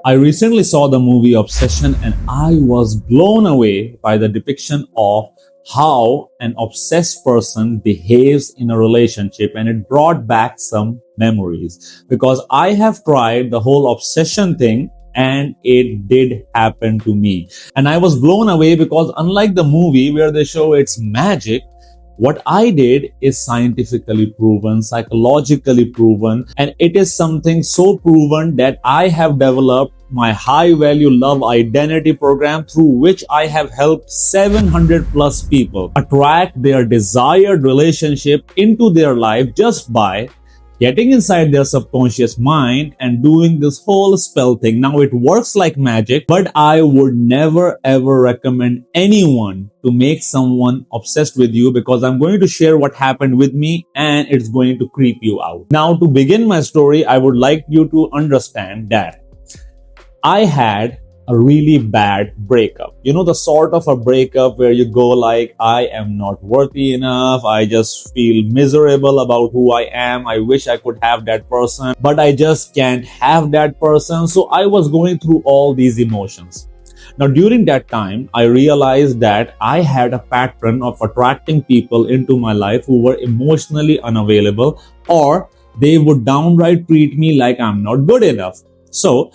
I recently saw the movie Obsession and I was blown away by the depiction of how an obsessed person behaves in a relationship, and it brought back some memories because I have tried the whole obsession thing and it did happen to me. And I was blown away because unlike the movie where they show it's magic, what I did is scientifically proven, psychologically proven, and it is something so proven that I have developed my high value love identity program through which I have helped 700 plus people attract their desired relationship into their life just by getting inside their subconscious mind and doing this whole spell thing. Now it works like magic, but I would never ever recommend anyone to make someone obsessed with you because I'm going to share what happened with me and it's going to creep you out. Now to begin my story, I would like you to understand that I had a really bad breakup. You know, the sort of a breakup where you go like, I am not worthy enough. I just feel miserable about who I am. I wish I could have that person, but I just can't have that person. So I was going through all these emotions. Now, during that time, I realized that I had a pattern of attracting people into my life who were emotionally unavailable, or they would downright treat me like I'm not good enough. So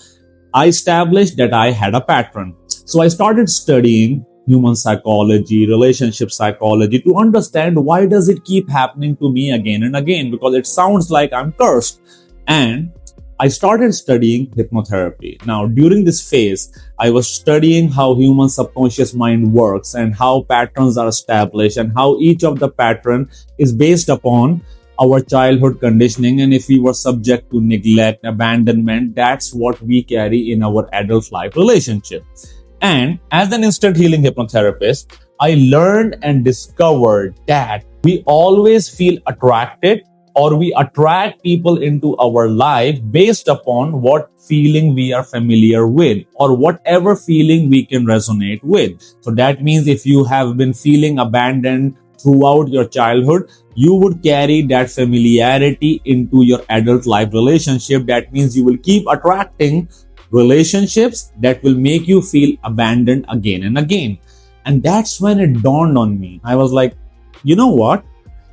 I established that I had a pattern. So I started studying human psychology, relationship psychology to understand why does it keep happening to me again and again, because it sounds like I'm cursed. And I started studying hypnotherapy. Now, during this phase, I was studying how human subconscious mind works and how patterns are established and how each of the pattern is based upon our childhood conditioning, and if we were subject to neglect, abandonment, that's what we carry in our adult life relationship. And as an instant healing hypnotherapist, I learned and discovered that we always feel attracted or we attract people into our life based upon what feeling we are familiar with or whatever feeling we can resonate with. So that means if you have been feeling abandoned throughout your childhood, you would carry that familiarity into your adult life relationship. That means you will keep attracting relationships that will make you feel abandoned again and again. And that's when it dawned on me. I was like, you know what?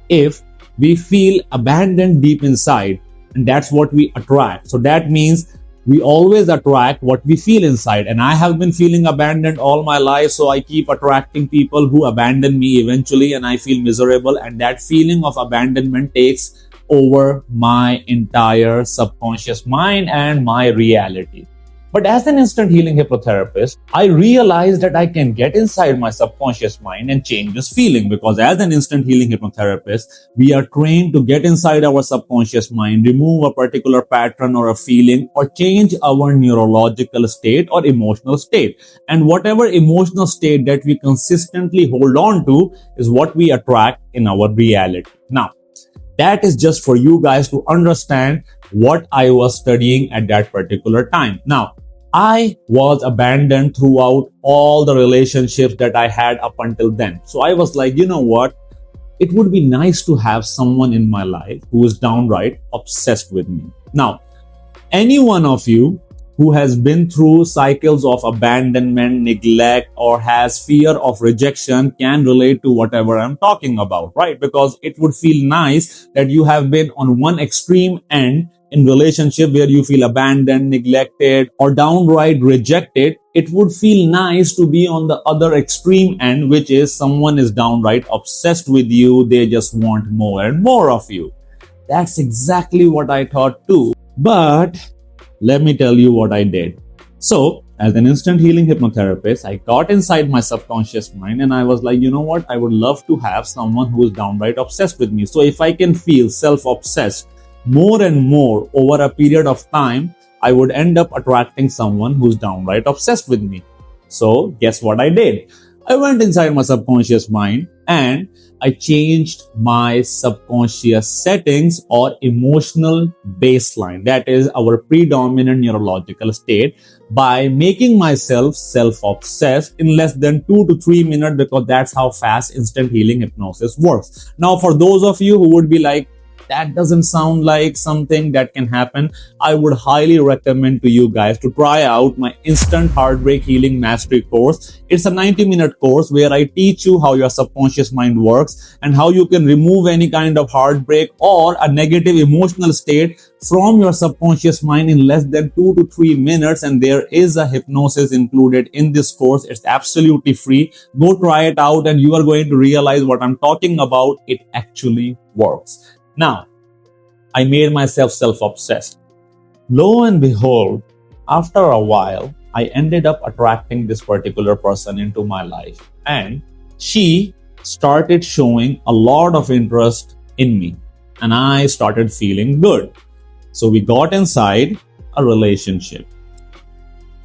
If we feel abandoned deep inside, and that's what we attract. So that means we always attract what we feel inside. And I have been feeling abandoned all my life. So I keep attracting people who abandon me eventually and I feel miserable. And that feeling of abandonment takes over my entire subconscious mind and my reality. But as an instant healing hypnotherapist, I realized that I can get inside my subconscious mind and change this feeling, because as an instant healing hypnotherapist, we are trained to get inside our subconscious mind, remove a particular pattern or a feeling, or change our neurological state or emotional state. And whatever emotional state that we consistently hold on to is what we attract in our reality. Now, that is just for you guys to understand what I was studying at that particular time. Now, I was abandoned throughout all the relationships that I had up until then. So I was like, you know what? It would be nice to have someone in my life who is downright obsessed with me. Now, any one of you who has been through cycles of abandonment, neglect, or has fear of rejection can relate to whatever I'm talking about, right? Because it would feel nice that you have been on one extreme end in relationship where you feel abandoned, neglected, or downright rejected. It would feel nice to be on the other extreme end, which is someone is downright obsessed with you. They just want more and more of you. That's exactly what I thought too. But let me tell you what I did. So, as an instant healing hypnotherapist, I got inside my subconscious mind and I was like, you know what? I would love to have someone who is downright obsessed with me. So if I can feel self-obsessed more and more over a period of time, I would end up attracting someone who's downright obsessed with me. So guess what I did? I went inside my subconscious mind and I changed my subconscious settings or emotional baseline. That is our predominant neurological state, by making myself self-obsessed in less than 2 to 3 minutes, because that's how fast instant healing hypnosis works. Now, for those of you who would be like, that doesn't sound like something that can happen, I would highly recommend to you guys to try out my instant heartbreak healing mastery course. It's a 90-minute course where I teach you how your subconscious mind works and how you can remove any kind of heartbreak or a negative emotional state from your subconscious mind in less than 2 to 3 minutes. And there is a hypnosis included in this course. It's absolutely free. Go try it out and you are going to realize what I'm talking about. It actually works. Now, I made myself self-obsessed. Lo and behold, after a while, I ended up attracting this particular person into my life, and she started showing a lot of interest in me, and I started feeling good. So we got inside a relationship.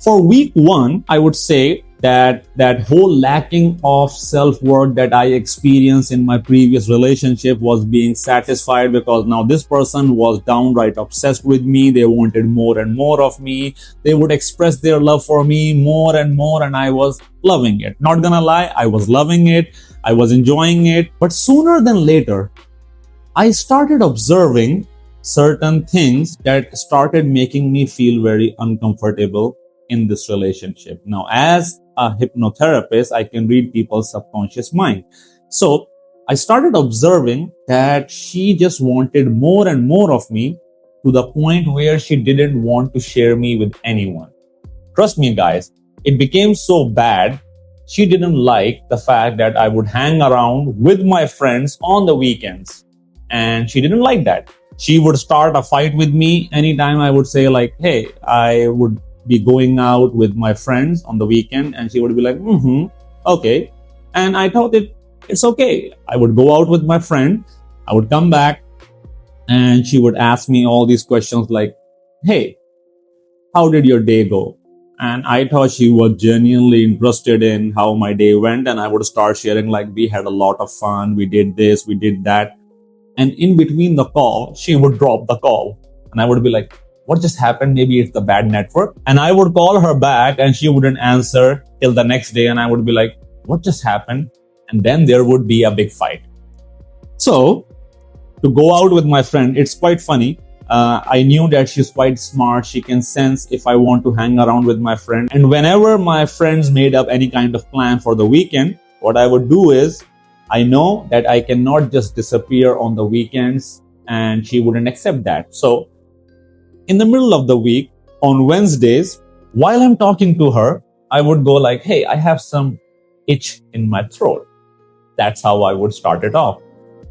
For week 1, I would say that whole lacking of self-worth that I experienced in my previous relationship was being satisfied, because now this person was downright obsessed with me. They wanted more and more of me. They would express their love for me more and more, and I was loving it. Not gonna lie, I was loving it. I was enjoying it. But sooner than later, I started observing certain things that started making me feel very uncomfortable in this relationship. Now, as a hypnotherapist, I can read people's subconscious mind. So I started observing that she just wanted more and more of me, to the point where she didn't want to share me with anyone. Trust me, guys, it became so bad. She didn't like the fact that I would hang around with my friends on the weekends. And she didn't like that. She would start a fight with me anytime I would say like, hey, I would be going out with my friends on the weekend, and she would be like, okay. And I thought it's okay. I would go out with my friend, I would come back, and she would ask me all these questions like, hey, how did your day go? And I thought she was genuinely interested in how my day went, and I would start sharing like, we had a lot of fun, we did this, we did that. And in between the call, she would drop the call, and I would be like, what just happened? Maybe it's the bad network. And I would call her back and she wouldn't answer till the next day. And I would be like, what just happened? And then there would be a big fight. So to go out with my friend, it's quite funny. I knew that she's quite smart. She can sense if I want to hang around with my friend. And whenever my friends made up any kind of plan for the weekend, what I would do is, I know that I cannot just disappear on the weekends, and she wouldn't accept that. So in the middle of the week, on Wednesdays, while I'm talking to her, I would go like, hey, I have some itch in my throat. That's how I would start it off.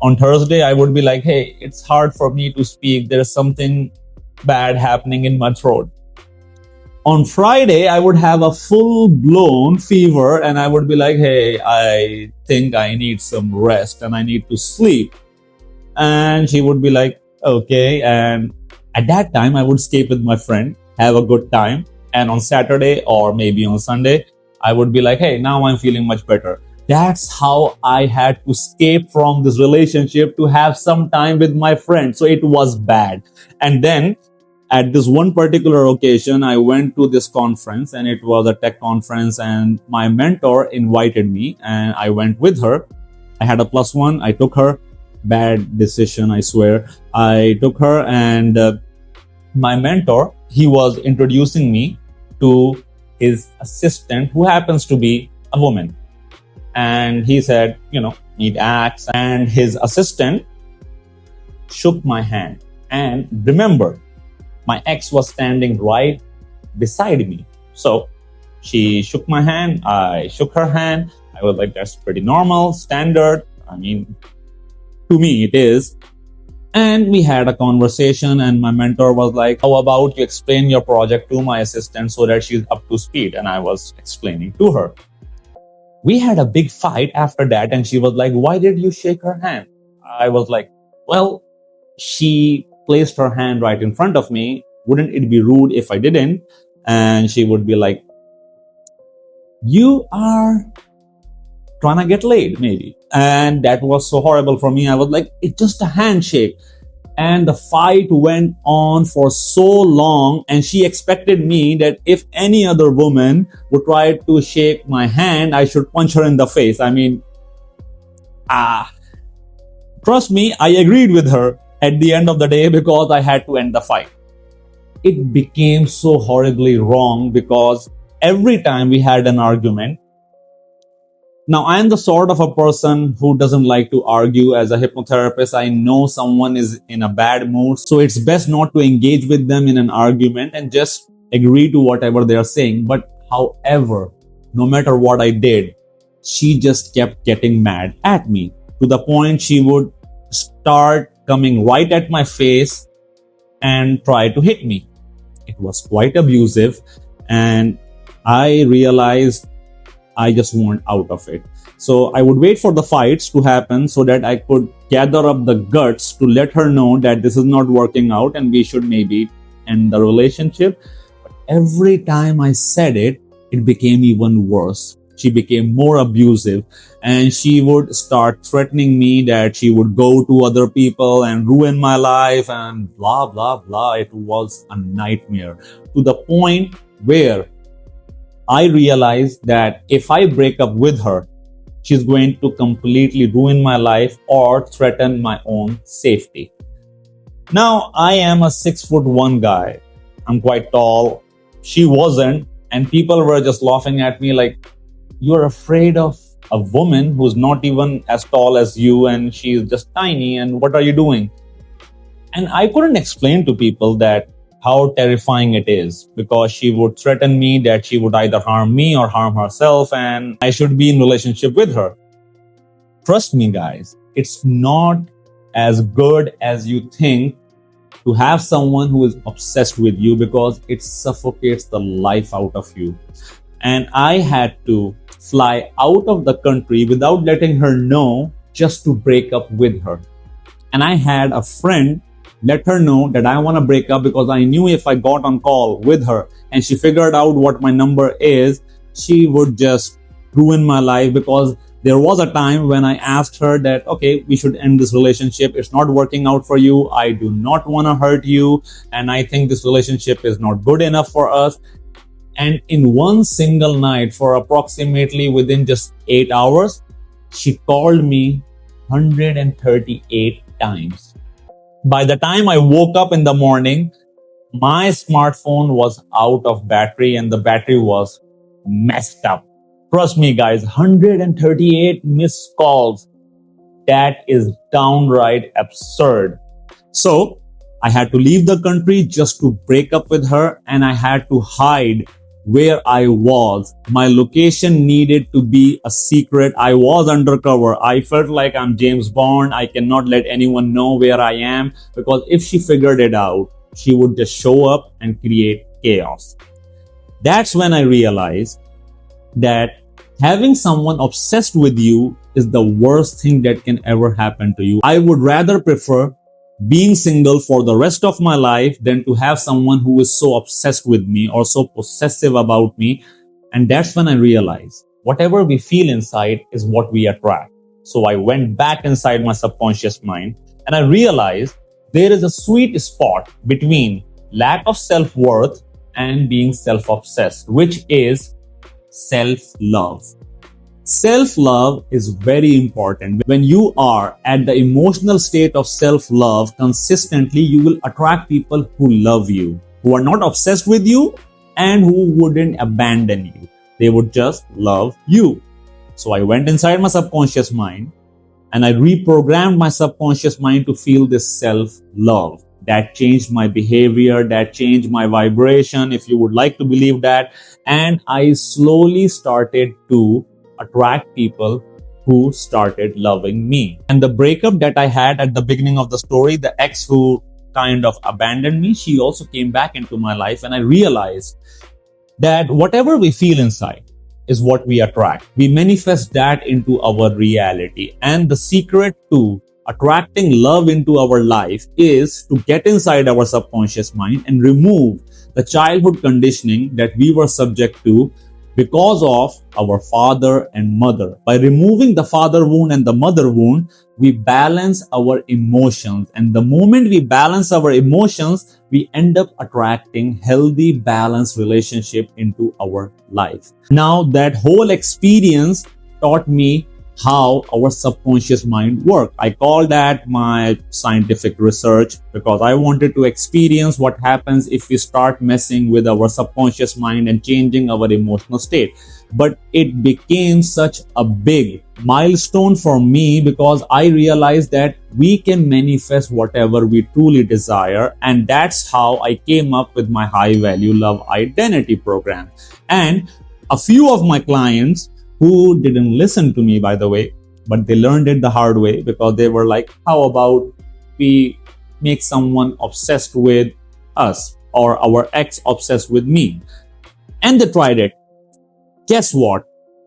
On Thursday, I would be like, hey, it's hard for me to speak. There's something bad happening in my throat. On Friday, I would have a full-blown fever, and I would be like, hey, I think I need some rest and I need to sleep. And she would be like, okay. And at that time, I would stay with my friend, have a good time. And on Saturday or maybe on Sunday, I would be like, hey, now I'm feeling much better. That's how I had to escape from this relationship, to have some time with my friend. So it was bad. And then at this one particular occasion, I went to this conference, and it was a tech conference, and my mentor invited me and I went with her. I had a +1. I took her. Bad decision, I swear. I took her, and my mentor, he was introducing me to his assistant, who happens to be a woman. And he said, need axe. And his assistant shook my hand. And remember, my ex was standing right beside me. So she shook my hand. I shook her hand. I was like, that's pretty normal, standard. I mean, to me, it is. And we had a conversation, and my mentor was like, how about you explain your project to my assistant so that she's up to speed? And I was explaining to her. We had a big fight after that, and she was like, why did you shake her hand? I was like, well, she placed her hand right in front of me. Wouldn't it be rude if I didn't? And she would be like, you are trying to get laid, maybe. And that was so horrible for me. I was like, it's just a handshake. And the fight went on for so long, and she expected me that if any other woman would try to shake my hand, I should punch her in the face. I mean, trust me, I agreed with her. at the end of the day because I had to end the fight. It became so horribly wrong because every time we had an argument, now, I am the sort of a person who doesn't like to argue. As a hypnotherapist, I know someone is in a bad mood. So it's best not to engage with them in an argument and just agree to whatever they are saying. But however, no matter what I did, she just kept getting mad at me to the point she would start coming right at my face and try to hit me. It was quite abusive, and I realized I just want out of it. So I would wait for the fights to happen so that I could gather up the guts to let her know that this is not working out and we should maybe end the relationship. But every time I said it, it became even worse. She became more abusive, and she would start threatening me that she would go to other people and ruin my life and blah, blah, blah. It was a nightmare to the point where I realized that if I break up with her, she's going to completely ruin my life or threaten my own safety. Now, I am a 6'1" guy. I'm quite tall. She wasn't. And people were just laughing at me like, you're afraid of a woman who's not even as tall as you and she's just tiny, and what are you doing? And I couldn't explain to people that how terrifying it is, because she would threaten me that she would either harm me or harm herself and I should be in relationship with her. Trust me, guys, it's not as good as you think to have someone who is obsessed with you, because it suffocates the life out of you. And I had to fly out of the country without letting her know just to break up with her. And I had a friend let her know that I want to break up because I knew if I got on call with her and she figured out what my number is, she would just ruin my life. Because there was a time when I asked her that, okay, we should end this relationship. It's not working out for you. I do not want to hurt you. And I think this relationship is not good enough for us. And in one single night, for approximately within just 8 hours, she called me 138 times. By the time I woke up in the morning, my smartphone was out of battery and the battery was messed up. Trust me, guys, 138 missed calls. That is downright absurd. So I had to leave the country just to break up with her, and I had to hide where I was. My location needed to be a secret. I was undercover. I felt like I'm James Bond. I cannot let anyone know where I am, because if she figured it out, she would just show up and create chaos. That's when I realized that having someone obsessed with you is the worst thing that can ever happen to you. I would rather prefer being single for the rest of my life than to have someone who is so obsessed with me or so possessive about me. And that's when I realized whatever we feel inside is what we attract. So I went back inside my subconscious mind and I realized there is a sweet spot between lack of self-worth and being self-obsessed, which is self-love. Self-love is very important. When you are at the emotional state of self-love consistently, you will attract people who love you, who are not obsessed with you, and who wouldn't abandon you. They would just love you. So I went inside my subconscious mind and I reprogrammed my subconscious mind to feel this self-love. That changed my behavior, that changed my vibration, if you would like to believe that. And I slowly started to attract people who started loving me. And the breakup that I had at the beginning of the story, the ex who kind of abandoned me, she also came back into my life, and I realized that whatever we feel inside is what we attract. We manifest that into our reality. And the secret to attracting love into our life is to get inside our subconscious mind and remove the childhood conditioning that we were subject to because of our father and mother. By removing the father wound and the mother wound, we balance our emotions. And the moment we balance our emotions, we end up attracting healthy, balanced relationship into our life. Now, that whole experience taught me how our subconscious mind works. I call that my scientific research because I wanted to experience what happens if we start messing with our subconscious mind and changing our emotional state. But it became such a big milestone for me because I realized that we can manifest whatever we truly desire. And that's how I came up with my high value love identity program. And a few of my clients who didn't listen to me, by the way, but they learned it the hard way because they were like, how about we make someone obsessed with us or our ex obsessed with me? And they tried it. Guess what?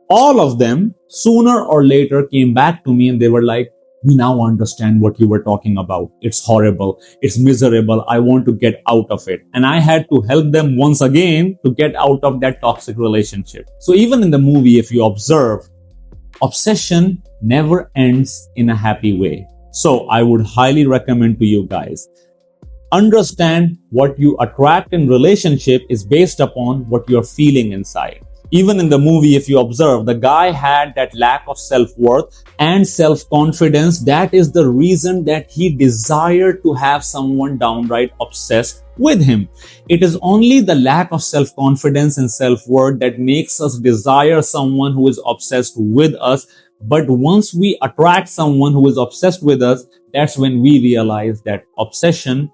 All of them sooner or later came back to me and they were like, we now understand what you were talking about. It's horrible. It's miserable. I want to get out of it. And I had to help them once again to get out of that toxic relationship. So even in the movie, if you observe, obsession never ends in a happy way. So I would highly recommend to you guys, understand what you attract in relationship is based upon what you're feeling inside. Even in the movie, if you observe, the guy had that lack of self-worth and self-confidence. That is the reason that he desired to have someone downright obsessed with him. It is only the lack of self-confidence and self-worth that makes us desire someone who is obsessed with us. But once we attract someone who is obsessed with us, that's when we realize that obsession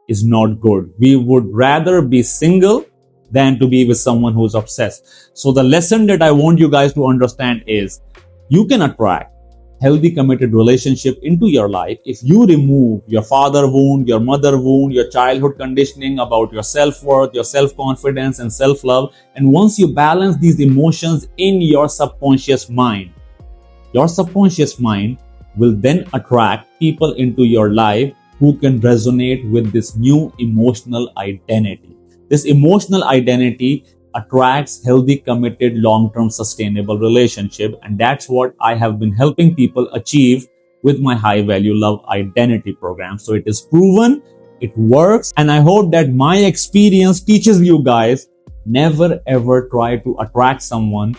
is not good. We would rather be single than to be with someone who's obsessed. So the lesson that I want you guys to understand is you can attract healthy, committed relationship into your life if you remove your father wound, your mother wound, your childhood conditioning about your self-worth, your self-confidence and self-love. And once you balance these emotions in your subconscious mind will then attract people into your life who can resonate with this new emotional identity. This emotional identity attracts healthy, committed, long-term, sustainable relationship. And that's what I have been helping people achieve with my high value love identity program. So it is proven, it works. And I hope that my experience teaches you guys, never ever try to attract someone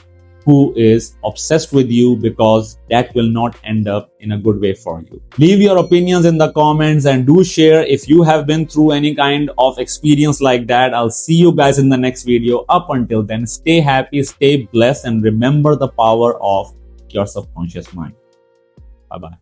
who is obsessed with you, because that will not end up in a good way for you. Leave your opinions in the comments and do share if you have been through any kind of experience like that. I'll see you guys in the next video. Up until then, stay happy, stay blessed, and remember the power of your subconscious mind. Bye-bye.